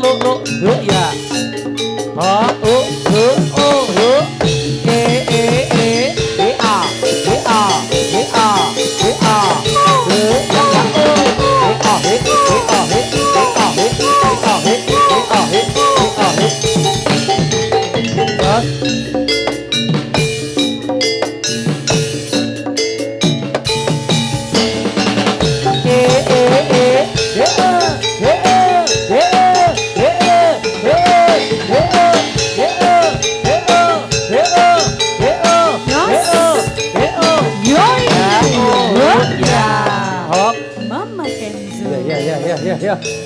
lo ya ha e a Mama Kenzo. Ya.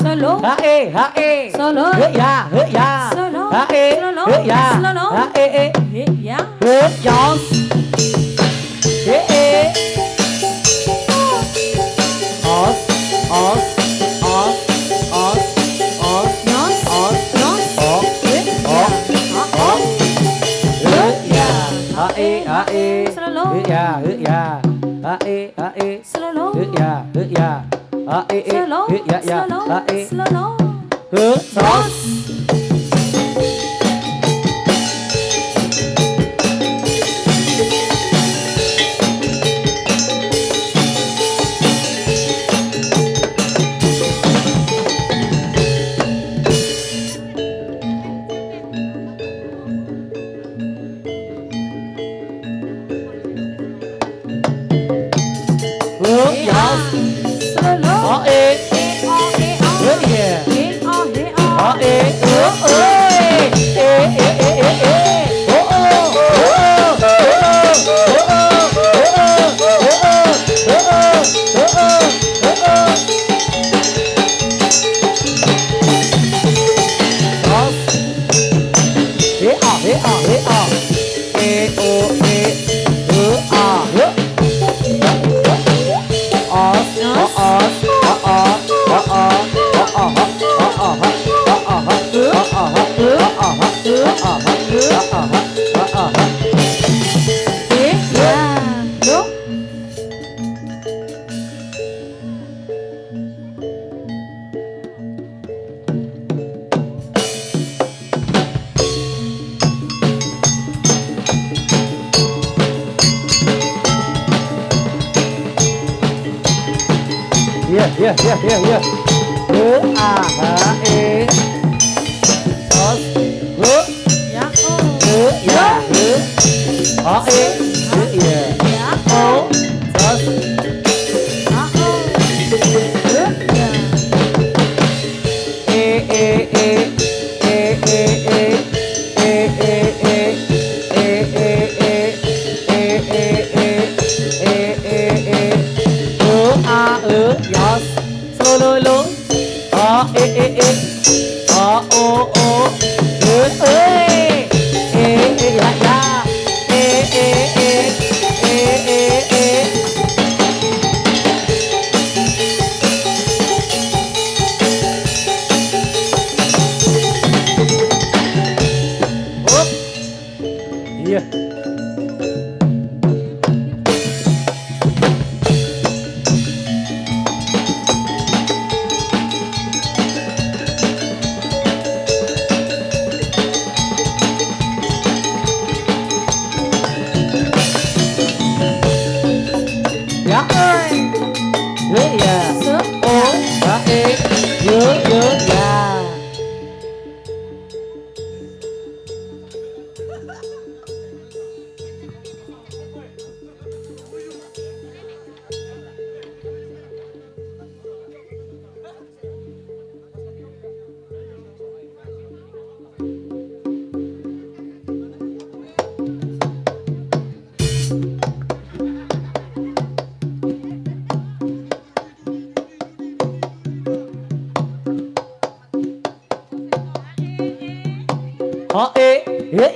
Solo. Solo. Solo.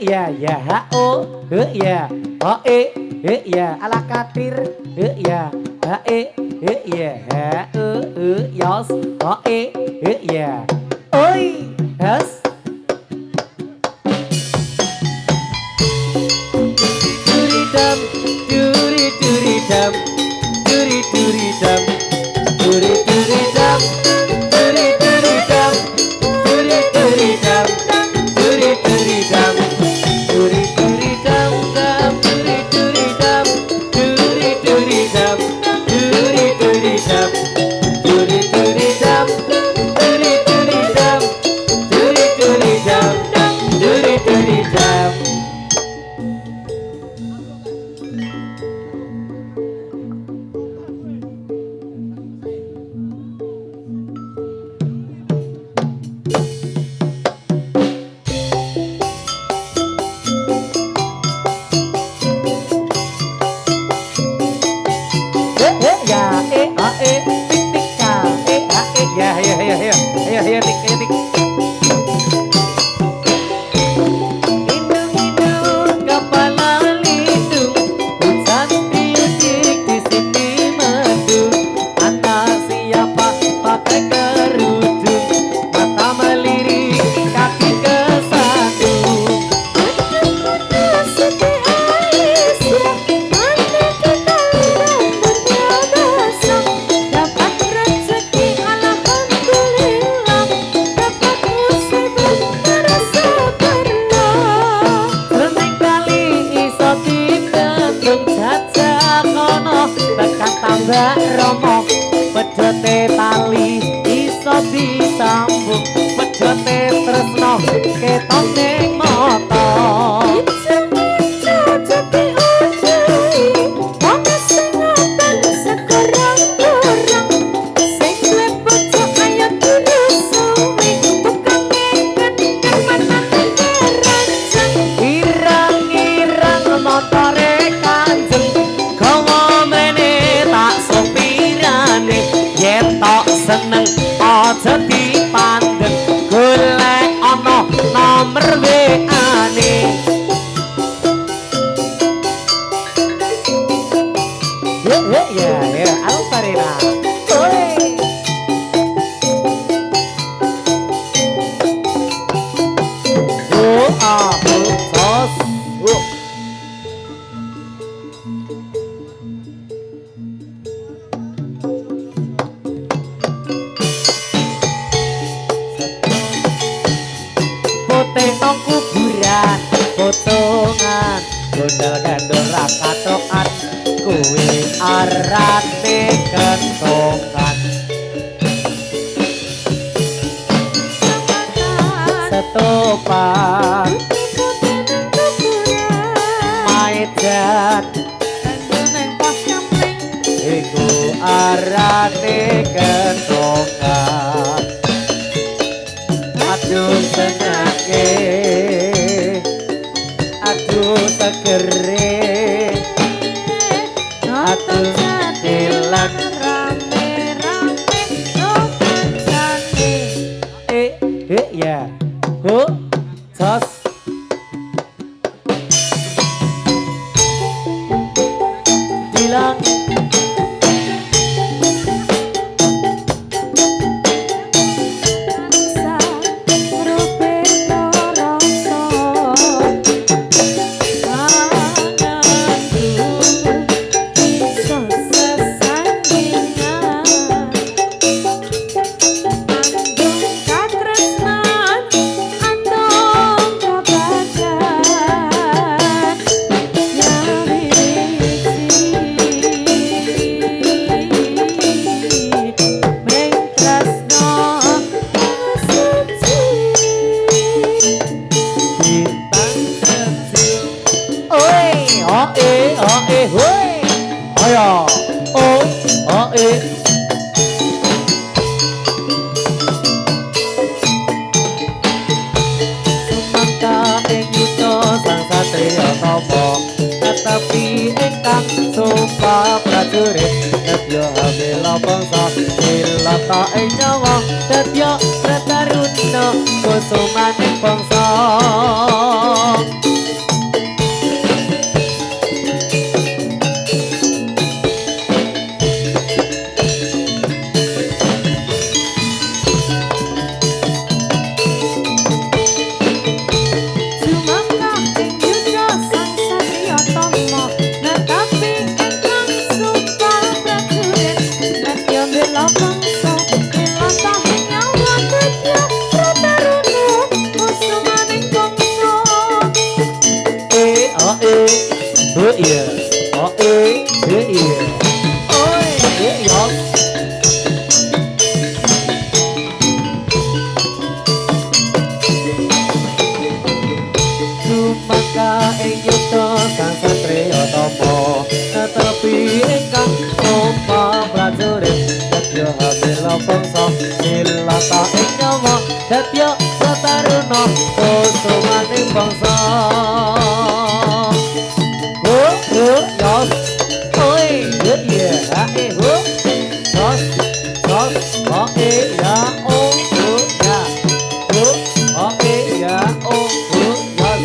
ya ya ha o ya ho ya ala katir ya ha ya ha yos ho ya oi has dam duri duri dam duri duri dam duri duri dam duri duri dam duri duri dam duri duri dam duri duri dam dam duri duri dam duri duri dam duri duri dam duri duri dam duri duri dam duri duri dam duri duri dam. Ya tik tik hidung kepala lindung hujan tiudik di sini mendung anak siapa pakai kerudung mata melirik kaki kesandung Mbak Romo pejote tali iso disambung pejote tresno ketok ning mata irang-irang motore kanjeng yen tok seneng aja dipandeng golek ana nomor WA-ne ya Alfarina oi tos nang kuburan potongan gondal gandor rakatokan kuwi arate kentongan setopan maedan nang pas kamling iku arate kentongan aduh senake aduh segere aduh hilang rame-rame no kancane ya ho tos hilang Tetapi engkang sumpah prajurit Nedya hamila bangsa Silata ing nyawa Nedya pretaruna Kusumaning bangsa iya. Oi, iya. Sumangga ing yuta sang satriya tama tetepi ingkang sapa prajurit dadya habila bangsa nilata ing nyawa dadya sataruna kusumaning bangsa yos oi iya hae ho sos ya oh ya ya oh yos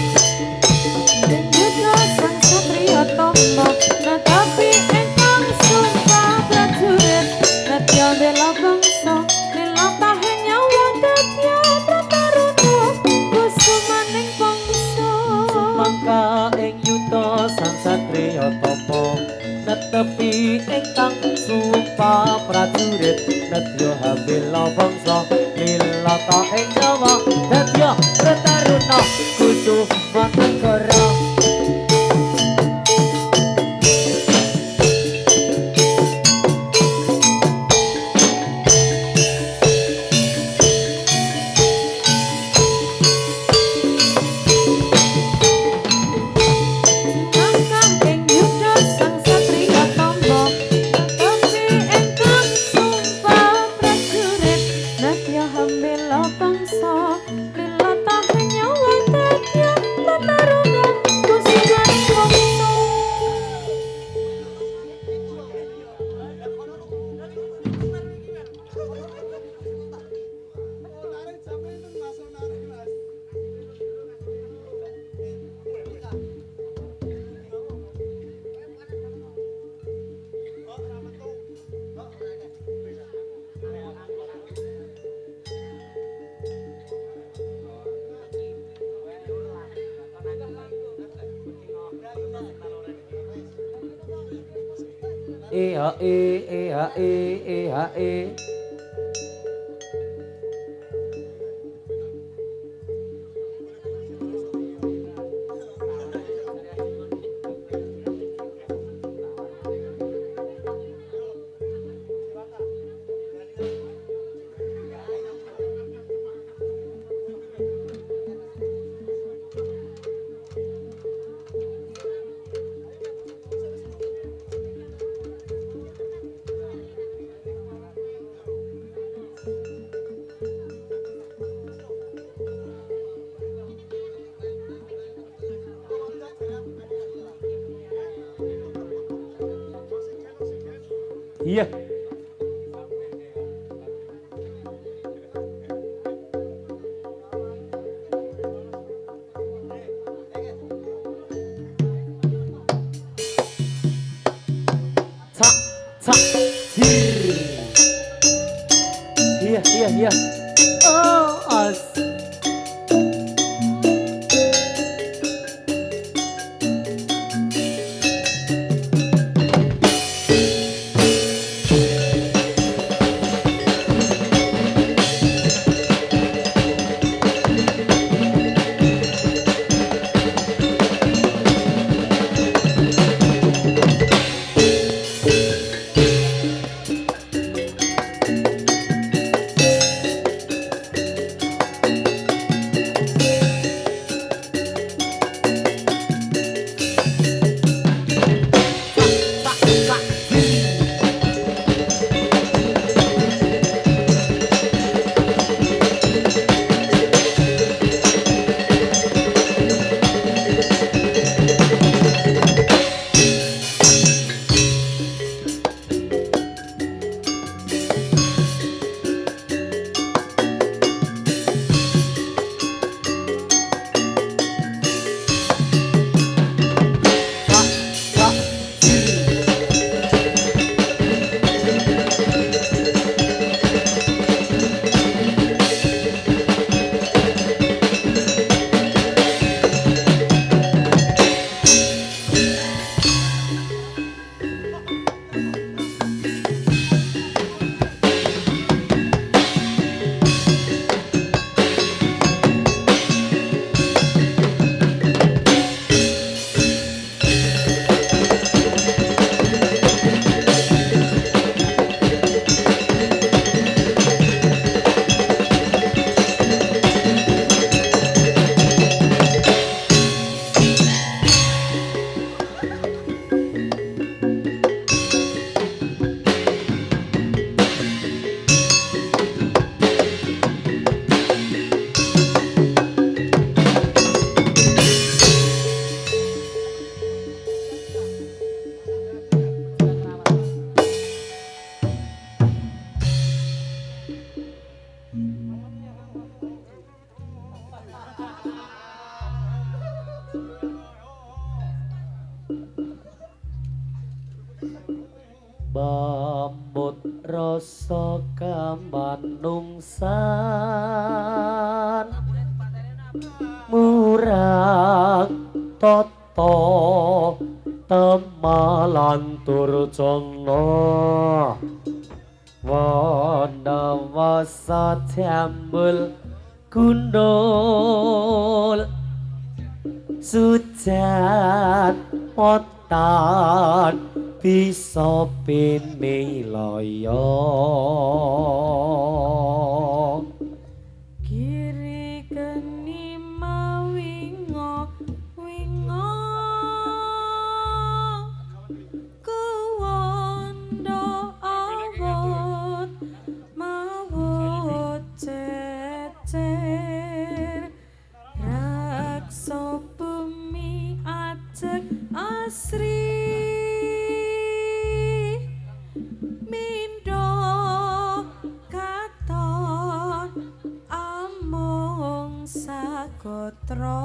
Yuda sang satria tama netapi engkang sumpah prajurit nadya bela bangsa nilatahe nyawa dadya prataruna kusumaning bangsa mangka ing yuta sang satriya tapa netepi ingkang sumpah prajurit nadya habila bangsa nilata ing nyawa dadya prataruna kusuman negara. Langkah ing yuda sang satria tama netapi engkang sumpah prajurit nadya hambela bangsa nilatahe nyawa dadya prataruna kusumaning bangsa E. Iya. Cak, hir. Iya. Oh, as. bambut rasa kamanungsan murang tata temalan turjana wanda wasa tiambul gundul sujan potan bisa pinilaya kiri geni mawingo wingo kuwanda awot mawut cecer raksa bumi ajeg asri mindo katon amung sagotra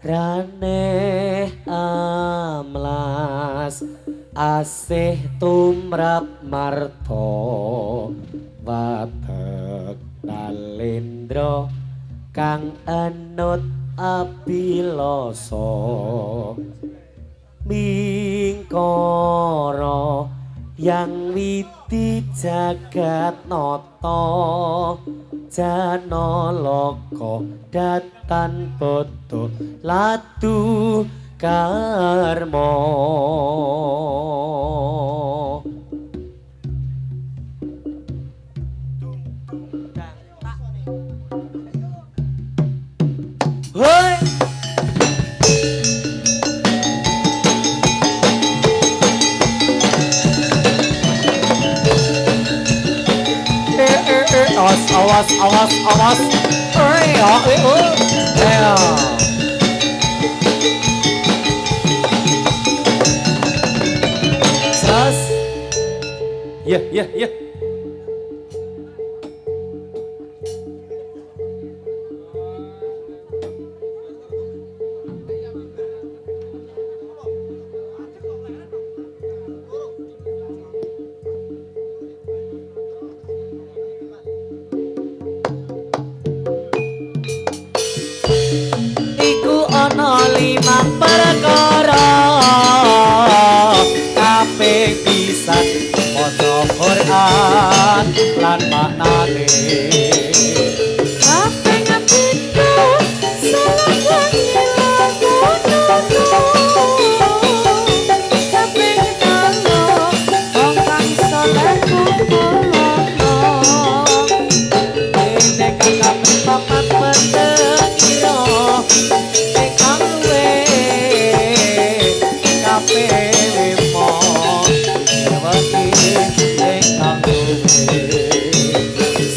raneh amlas asih tumrap marta watek nalendra kang anut abilasa mingkara yang widi jagat nata janalaka datan bodo ladu karma hoi awas ya sas ya ana limang perkara kabeh pisan maca Quran lan maknane kabeh ngapito salah kabeh nalo wong kang saleh kumpulana nek kabeh papat pengira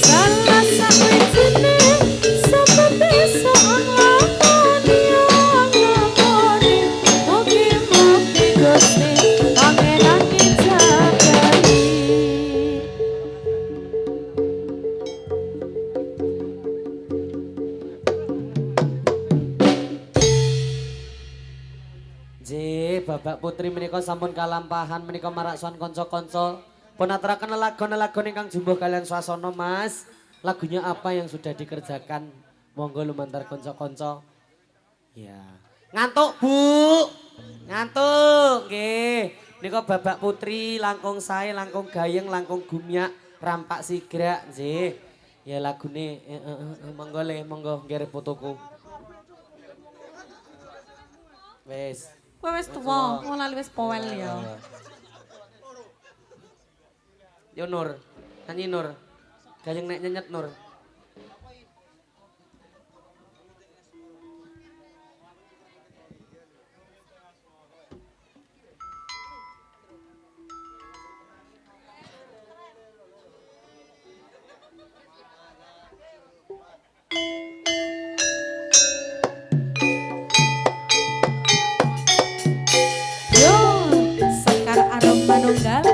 salah sawijine sapa bisa nglakoni mugi-mugi Gusti pangeran dijagani Bapak Putri menika sampun kalampahan menika maraksan kanca-kanca pun aturaken lelagon ingkang jumbuh kalian swasana Mas. Lagunya apa yang sudah dikerjakan? Monggo lumantar kanca-kanca. Ya. Ngantuk, Bu. Ngantuk nggih. Menika Bapak Putri langkung sae, langkung gayeng, langkung gumyak, rampak sigrak nggih. Ya lagune monggo le, monggo nggih fotoku. Wes. wis tuwa ora wis powel ya Yo Nur, nyanyi Nur. Gayeng nek nyenyet Nur. yo Sekar Arum Manunggal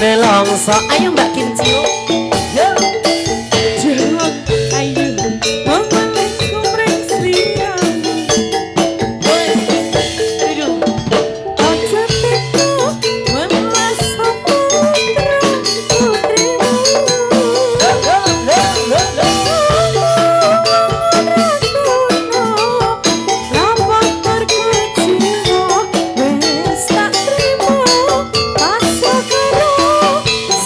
nelongso ayo Mbak Kincio yo ayo balik kumreng sliramu aduh aja teko welas putra putrimu lapor terkecil wes tak trimo paso karo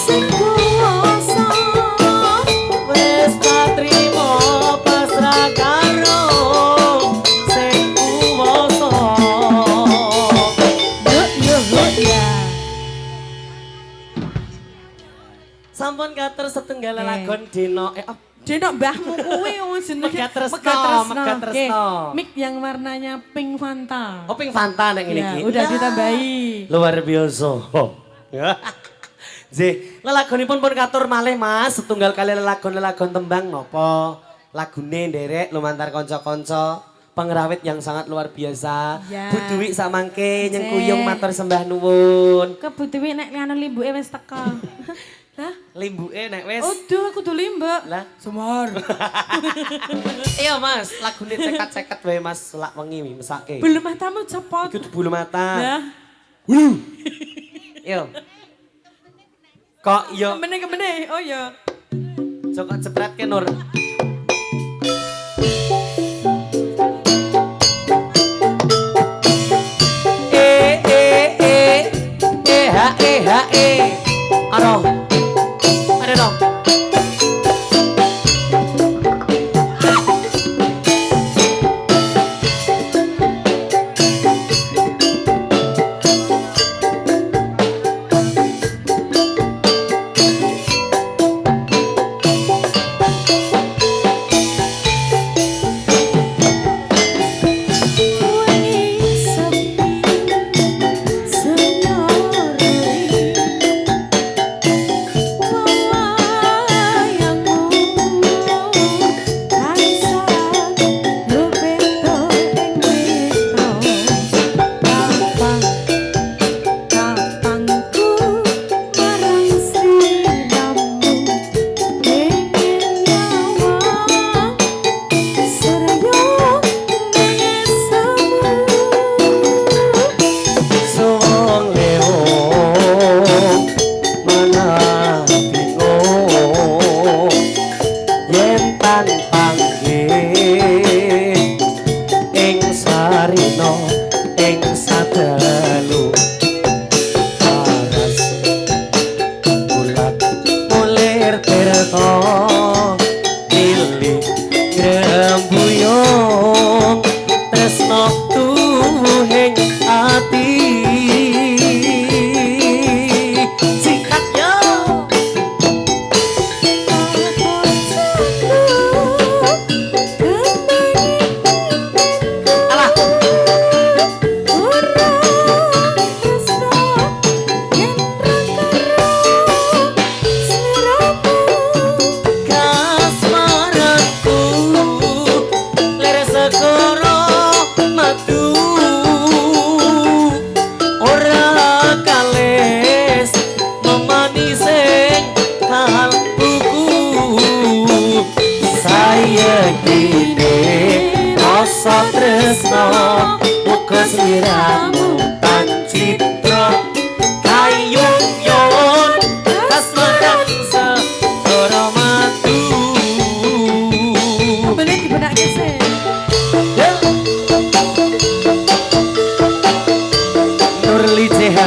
sing kuwasa wes tak trimo pasrah karo sing kuwasa ya sampun kater setunggal lelagon dino Deno mbahmu kuwi jenenge Megat Tresno, Megat Tresno. Oke, mic yang warnanya pink Fanta. oh pink Fanta nek ngene Ya, iki udah ditambahi. luar biasa Zih, lelagonipun pun katur malih Mas, setunggal kali lelagon tembang nopo lagune nderek lumantar kanca-kanca pengrawit yang sangat luar biasa. Ya. Bu Dewi samangke nyengkuyung matur sembah nuwun. Ke Bu Dewi nek anu limbuke wis teko. Hah? Limbuke nek wis. Aduh, aku kudu limbuk. Lah, Semar. iya Mas, lagune cekat-cekat wae Mas selak wengi mesake. Belum matamu cepot. Iku bulu mata. Lah, Hulu. Yo. Kok yo kemene. Oh ya. Joko jepret ke Nur. Aro. Ada dong. Wengi sepi senyori wayangmu tansah rupeto ing witra kapangku marang sliramu ingin nyawa seryo Suwung leung mana bingung yen tan panggih ing sarina ing sadalu paras bulat mulir tirta pilih grembuyung tresno tuwuhing ati sikat yo alah kasmaranku ler segoro madu ora kales memanising kalbuku saya kini rasa tresno muka sliramu tan citra kayung yon kasmaran segoro madu Boleh dibenake sih. Nurli CH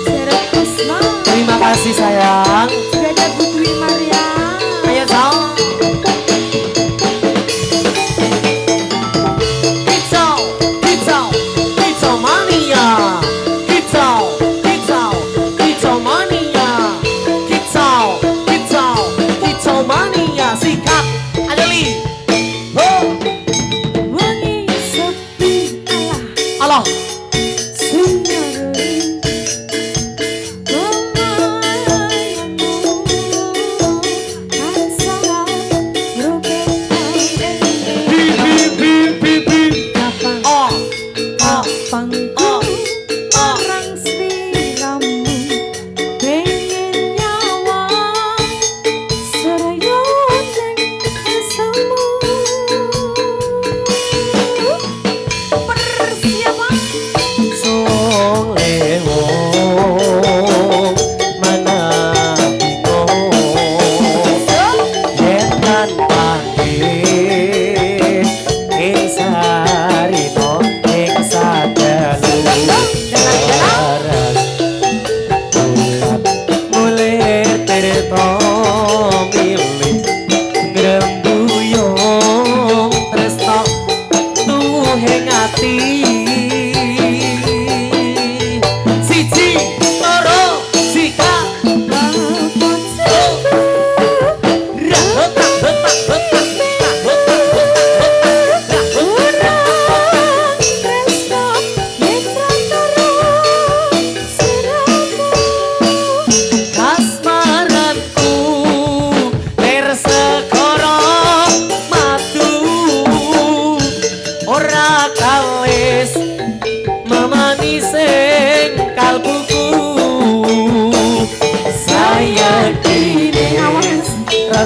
Seret Kusma. terima kasih sayang Sudah ada Bu Dwi Maria. ayo Sal Kicau, kicau, kicau mania Kicau, kicau, kicau mania Kicau, kicau, kicau mania Sikat, Adeli Wengi sepi Allah senyori wayangmu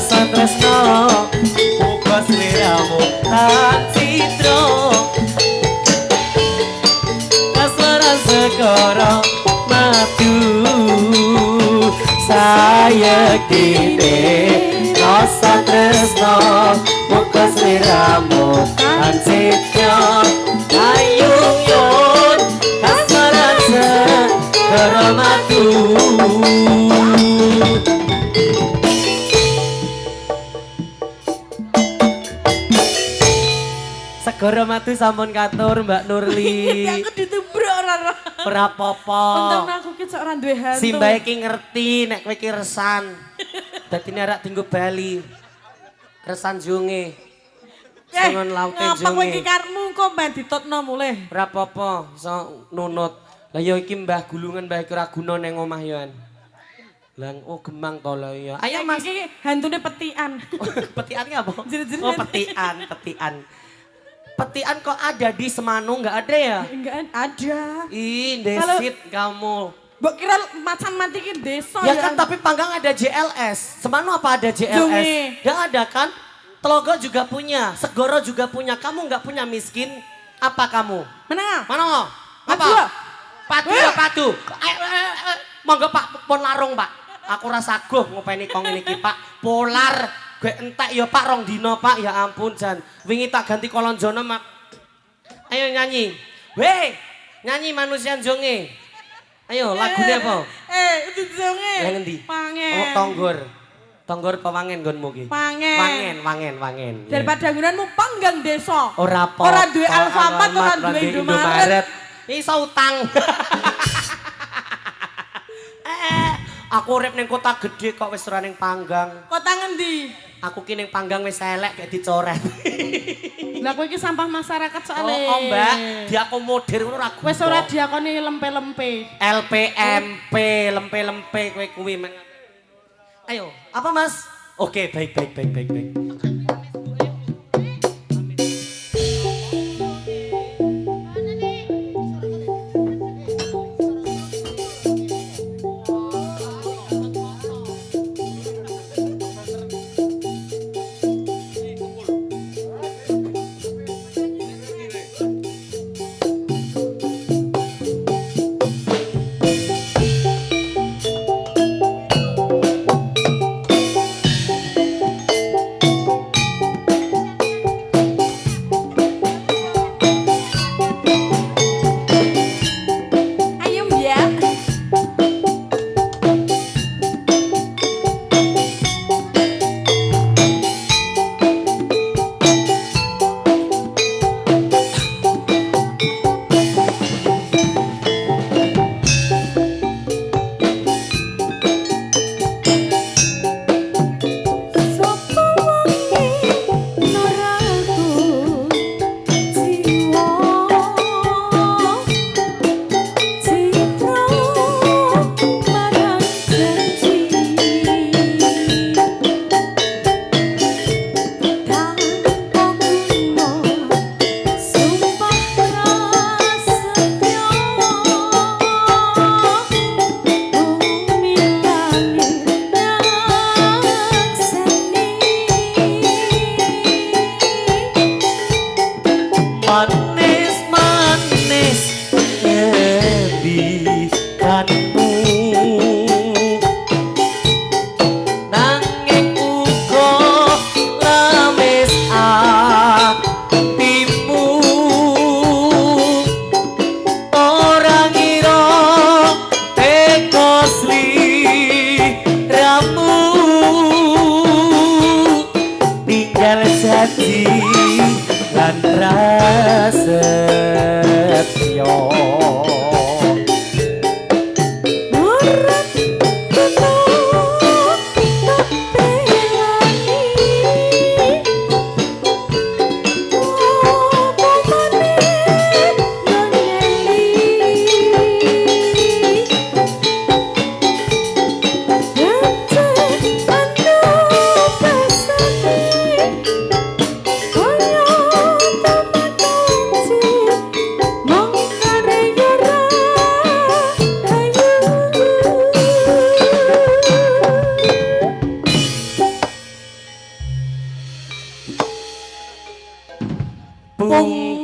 rasa tresno muga sliramu citra kasmaran segara matu saya kini rasa tresno muga sliramu citra ayung yun kasmaran segara matu. Segara matu sampun katur Mbak Nurli. Aku ditubrak ora. Ora apa-apa. Untung aku ki sok ora duwe hantu. Si Mbak iki ngerti nek kowe iki resan. Dadine arek dienggo bali. Resan junge. Jangan laute junge. Ngapa kowe iki karepmu kok ben ditutno mulih? Ora apa-apa, iso nunut. Lah ya iki Mbah Gulungan Mbah iki ora guna ning omah yoan. Lah oh gemang to lah ya. Ayo Mas iki hantune petian. Petian ki apa? Jerit-jerit. Oh petian. Petian kok ada di Semanu nggak ada ya? Enggak ada. Ih, desit kamu. Mbok kira macan mati ki desa Ya kan tapi Panggang ada JLS. Semanu apa ada JLS? Junge. Nggak ada kan? Telogo juga punya, Segoro juga punya. Kamu nggak punya miskin? Apa kamu? Mana? Mana? Apa? Padu ya padu. Monggo Pak pon larung Pak. Aku rasa goh ngopeni kong ini ki Pak. Polar. Gue entek ya Pak rong dino Pak, ya ampun Jan. Wingi tak ganti kolonjono mak. Ayo nyanyi. Weh, nyanyi manusia jonge. Ayo lagunya apa? Itu jonge. Yang endi? Pangen. Oh Tonggor. Tonggor pewangen nggonmu ki. Pangen. Wangen. Daripada gunanmu panggang desa. Ora apa. Ora duwe Alfamart, ora duwe Indomaret. Iso utang. Aku urip ning kota gede kok wis ora ning Panggang. Kota ngendi? Aku ki ning Panggang wis elek kayak dicoret. Lah kowe iki sampah masyarakat soalé. Oh, Mbak, diakomodir ngono ora wis ora diakoni lempe-lempe. LPMP, lempe-lempe kowe kuwi. Ayo, apa Mas? Oke, baik.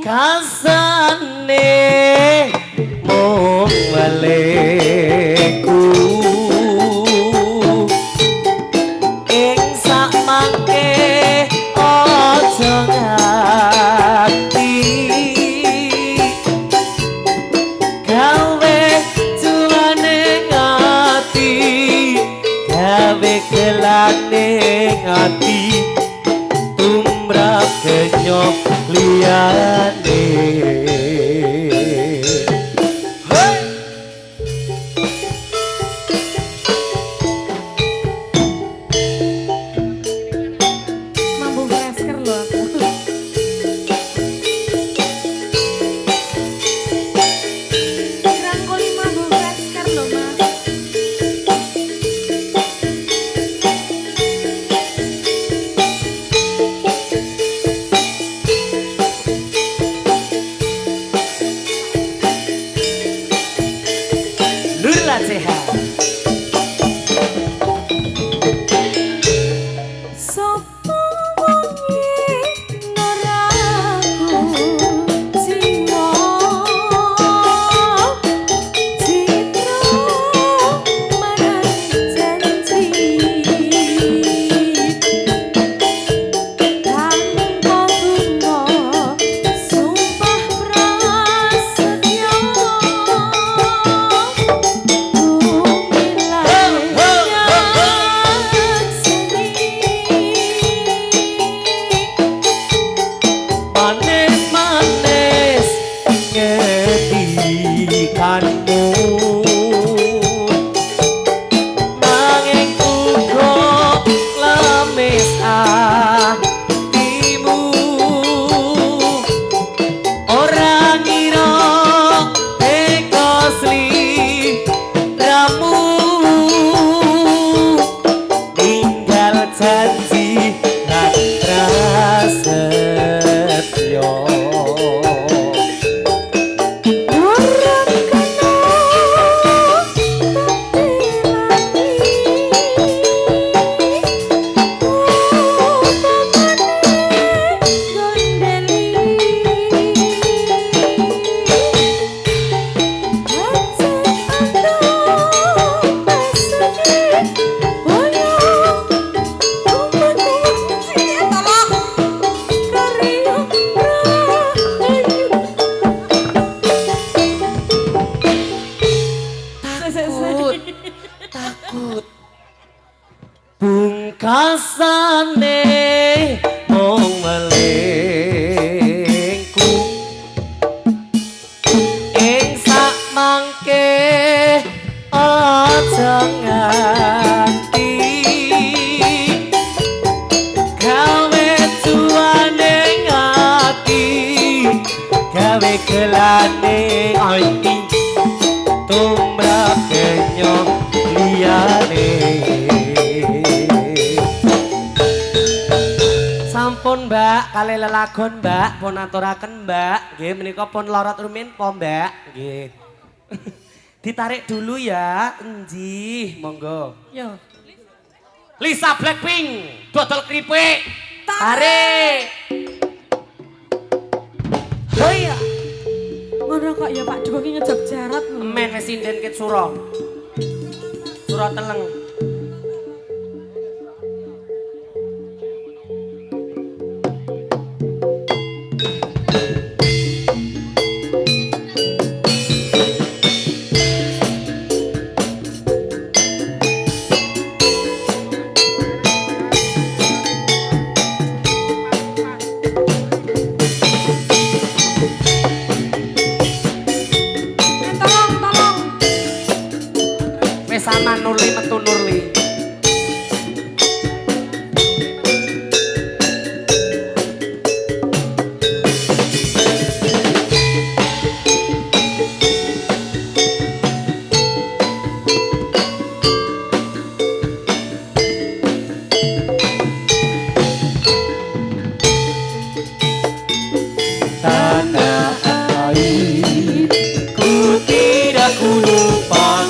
pungkasane mung waleku ing sak mangke aja ngati gawe juane ngati gawe kelane ngati tumrap kenyok liyane Mampu fresker loh aku. Rangkuli mampu fresker loh mas. Nurla sehat Sopo wengi naraku cinta citra marang janji tanpa guna sumpah prasetya manis-manis ngedikanmu nanging uga lemes atimu ora ngira teko sliramu tinggal janji lan prasetyo takut pungkasane mung melingku ing sak mangke aja nganti gawe tuane ngati gawe kelane ati tumrap kenyok liyane sampun mbak kali lelagon mbak pun aturaken mbak nggih menika pun lorot rumin po mbak nggih ditarik dulu ya enjih monggo Yo. Lisa Blackpink dodol kripik tarik hoya Ngono kok ya Pak Duko ki ngejab jarat. men wis sinden ket sura teleng sama Nurli metu Nurli tanah air ku tidak ku lupa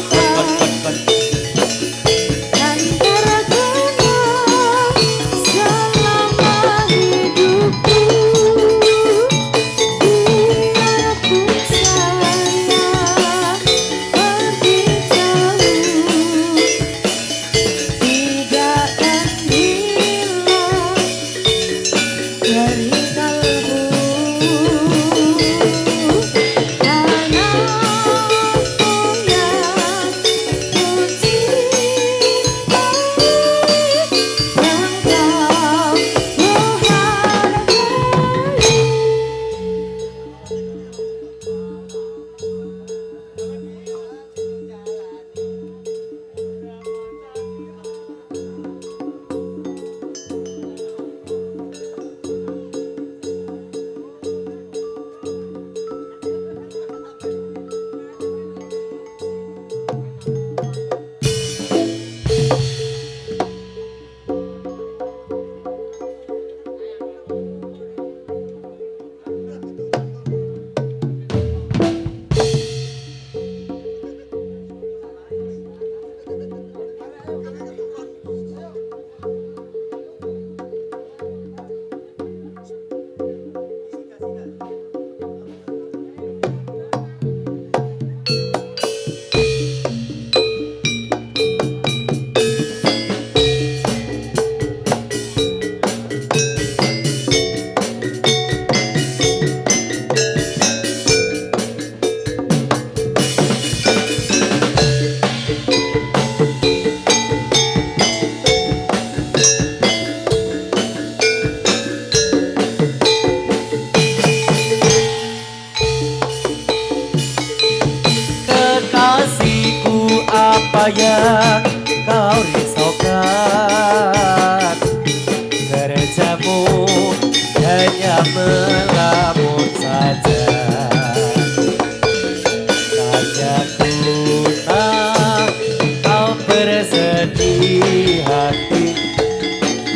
hati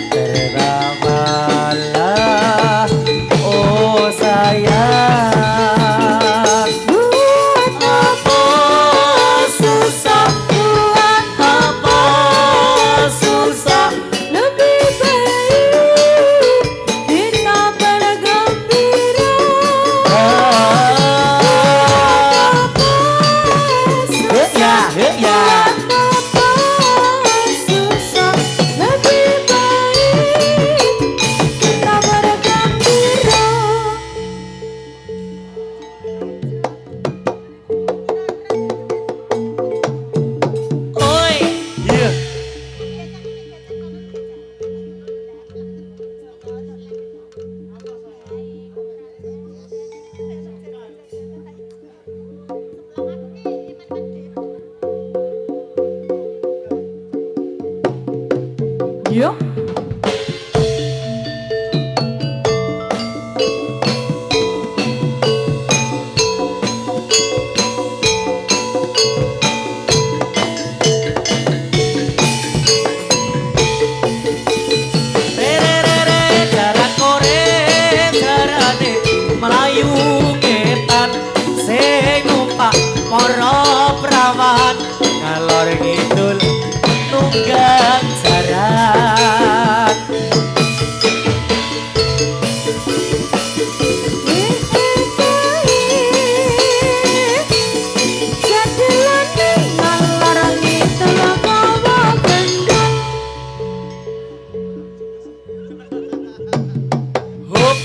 tertawalah oh sayang Buat apa susah, buat apa susah lebih baik kita bergembira. ya Buat apa susah, lebih baik kita bergembira. oi iya Yuk. jarak kore jarane Melayu ketan sing numpak para prawan ngalor ngidul tunggang jaran hup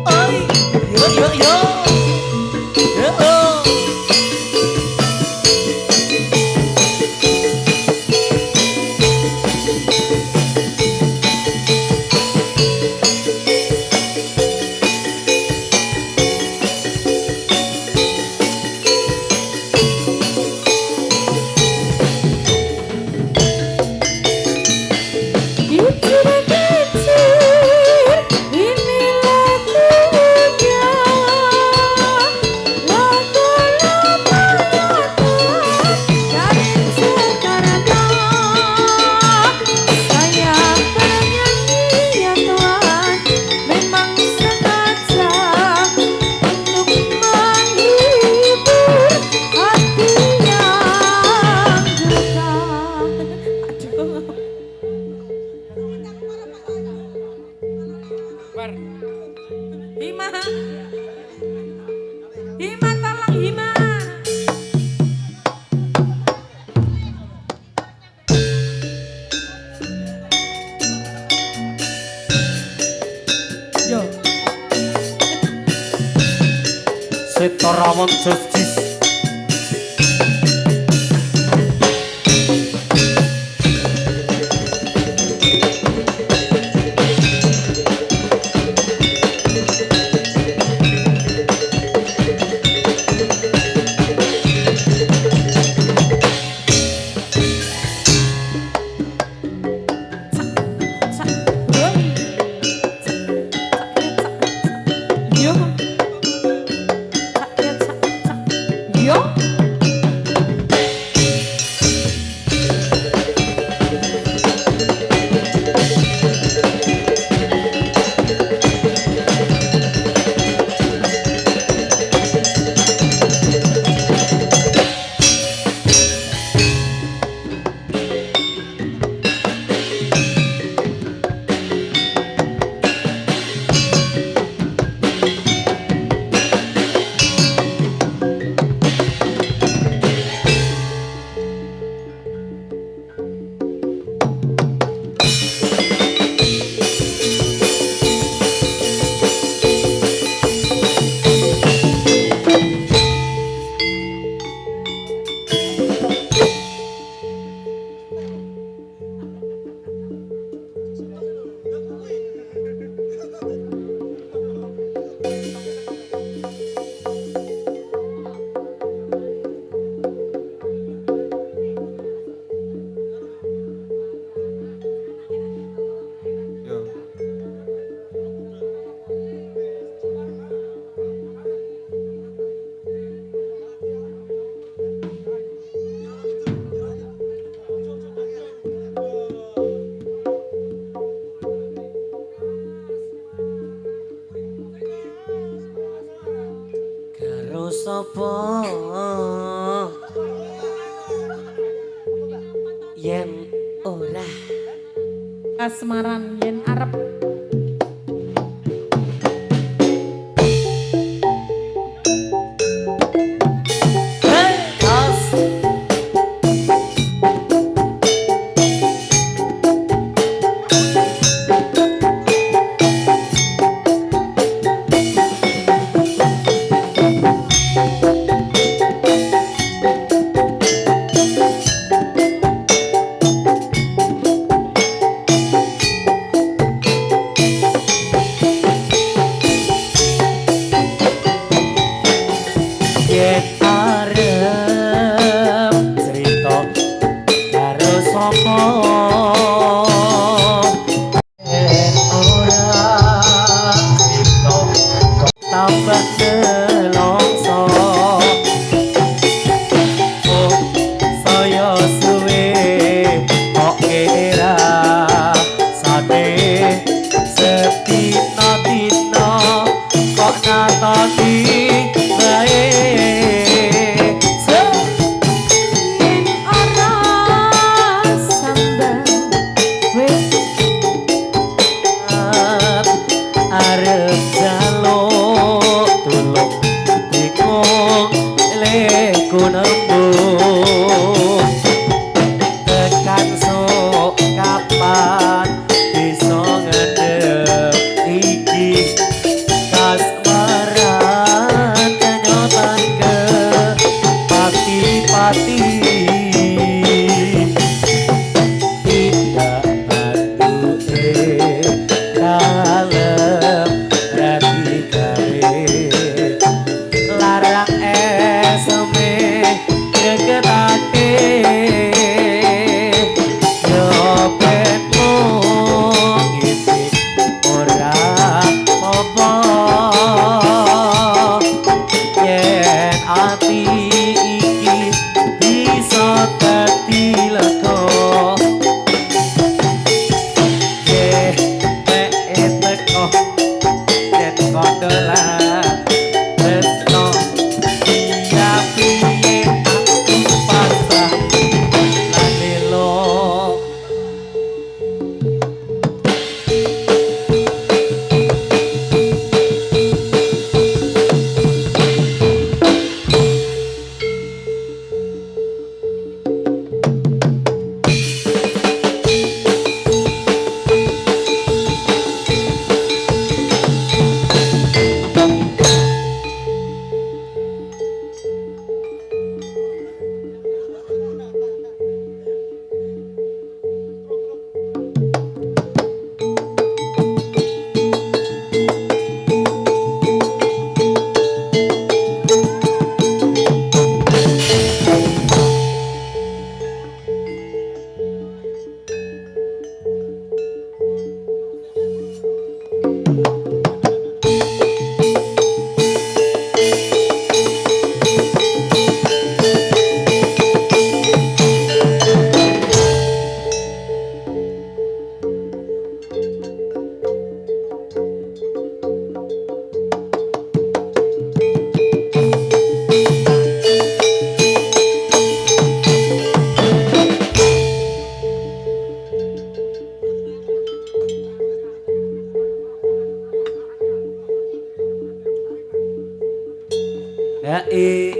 oi yo yo yo yo oh. Hima, Hima tolong Hima. Yo, Setorawon Justice yo, sapa yen ora Kasmaran yen arep yen arep cerita karo sapa yen ora cerita kok tambah nelongso oh saya suwe kok kira sate setino-tino kok natoni bae yen ora sambang wis arep jaluk tulung dikung leku nembung tekan sok kapan bisa ngendep iki kasmaran kenyotan ke pati-pati tidak bantuke kalem rati gawe larang eseme deketake yo ben ngisi ora apa yen ati iki bisa dadi lega yeah teko yen kondola tresno iya piye aku pasrah lan lelo Hae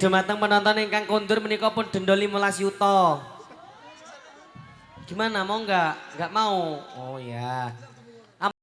dumateng penonton ingkang kondur menika pun denda 15 yuta. Gimana mau enggak? Enggak mau. Oh ya.